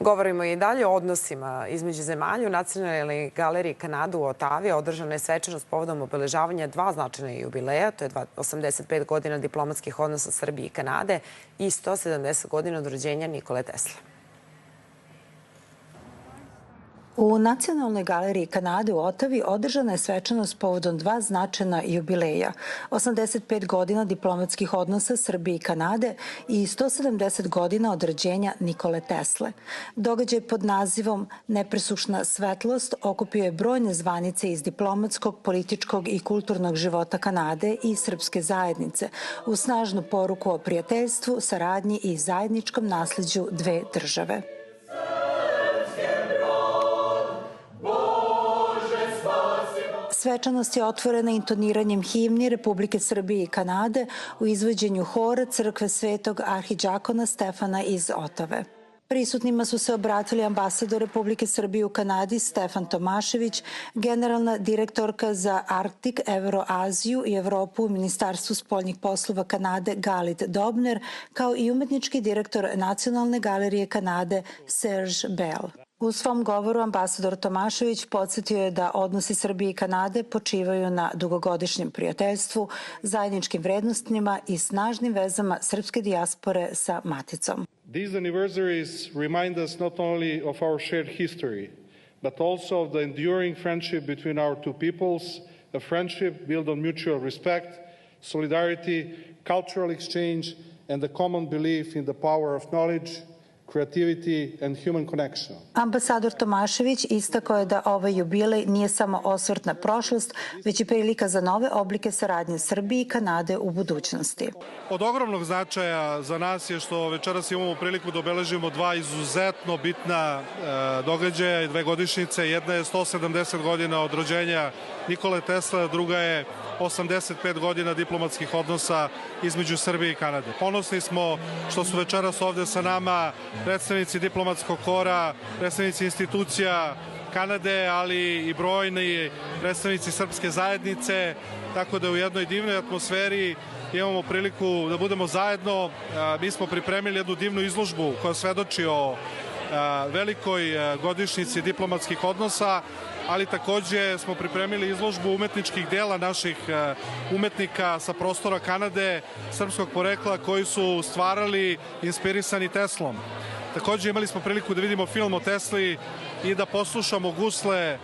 Govorimo i dalje o odnosima između zemalja. U Nacionalnoj galeriji Kanade u Otavi održana je svečanost povodom obeležavanja dva značajna jubileja. To je 85 godina diplomatskih odnosa Srbije i Kanade i 170 godina od rođenja Nikole Tesle. U Nacionalnoj galeriji Kanade u Otavi održana je svečanost povodom dva značajna jubileja. 85 godina diplomatskih odnosa Srbije i Kanade i 170 godina od rođenja Nikole Tesle. Događaj pod nazivom Nepresušna svetlost okupio je brojne zvanice iz diplomatskog, političkog i kulturnog života Kanade i srpske zajednice u snažnu poruku o prijateljstvu, saradnji i zajedničkom nasleđu dve države. Svečanost je otvorena intoniranjem himni Republike Srbije i Kanade u izvođenju hora Crkve Svetog arhidžakona Stefana iz Otave. Prisutnima su se obratili ambasador Republike Srbije u Kanadi Stefan Tomašević, generalna direktorka za Arktik, Evroaziju i Evropu u Ministarstvu spoljnih poslova Kanade Galit Dobner, kao i umetnički direktor Nacionalne galerije Kanade Serge Bell. U svom govoru ambasador Tomašević podsjetio je da odnosi Srbije i Kanade počivaju na dugogodišnjem prijateljstvu, zajedničkim vrednostima i snažnim vezama srpske dijaspore sa maticom. These anniversaries remind us not only of our shared history, but also of the enduring friendship between our two peoples, a friendship built on mutual respect, solidarity, cultural exchange, and the common belief in the power of knowledge, creativity and human connection. Ambasador Tomašević istakao je da ovaj jubilej nije samo osvrt na prošlost, već i prilika za nove oblike saradnje Srbije i Kanade u budućnosti. Od ogromnog značaja za nas je što večeras imamo priliku da obeležimo dva izuzetno bitna događaja i dve godišnjice. Jedna je 170 godina od rođenja Nikole Tesle, a druga je 85 godina diplomatskih odnosa između Srbije i Kanade. Ponosni smo što su večeras ovde sa nama predstavnici diplomatskog kora, predstavnici institucija Kanade, ali i brojni predstavnici srpske zajednice, tako da u jednoj divnoj atmosferi imamo priliku da budemo zajedno. Mi smo pripremili jednu divnu izložbu koja svedoči o velikoj godišnjici diplomatskih odnosa, ali takođe smo pripremili izložbu umetničkih dela naših umetnika sa prostora Kanade, srpskog porekla, koji su stvarali inspirisani Teslom. Takođe imali smo priliku da vidimo film o Tesli i da poslušamo gusle.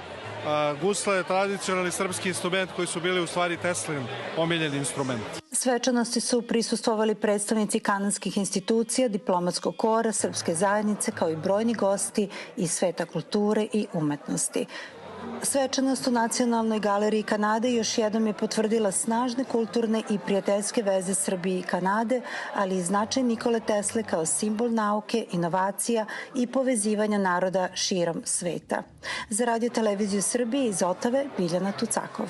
Gusle je tradicionalni srpski instrument koji su bili u stvari Teslin omiljeni instrument. Svečanosti su prisustvovali predstavnici kanadskih institucija, diplomatskog kora, srpske zajednice, kao i brojni gosti iz sveta kulture i umetnosti. Svečanost u Nacionalnoj galeriji Kanade još jednom je potvrdila snažne kulturne i prijateljske veze Srbije i Kanade, ali i značaj Nikole Tesle kao simbol nauke, inovacija i povezivanja naroda širom sveta. Za Radio televiziju Srbije iz Otave, Biljana Tucakov.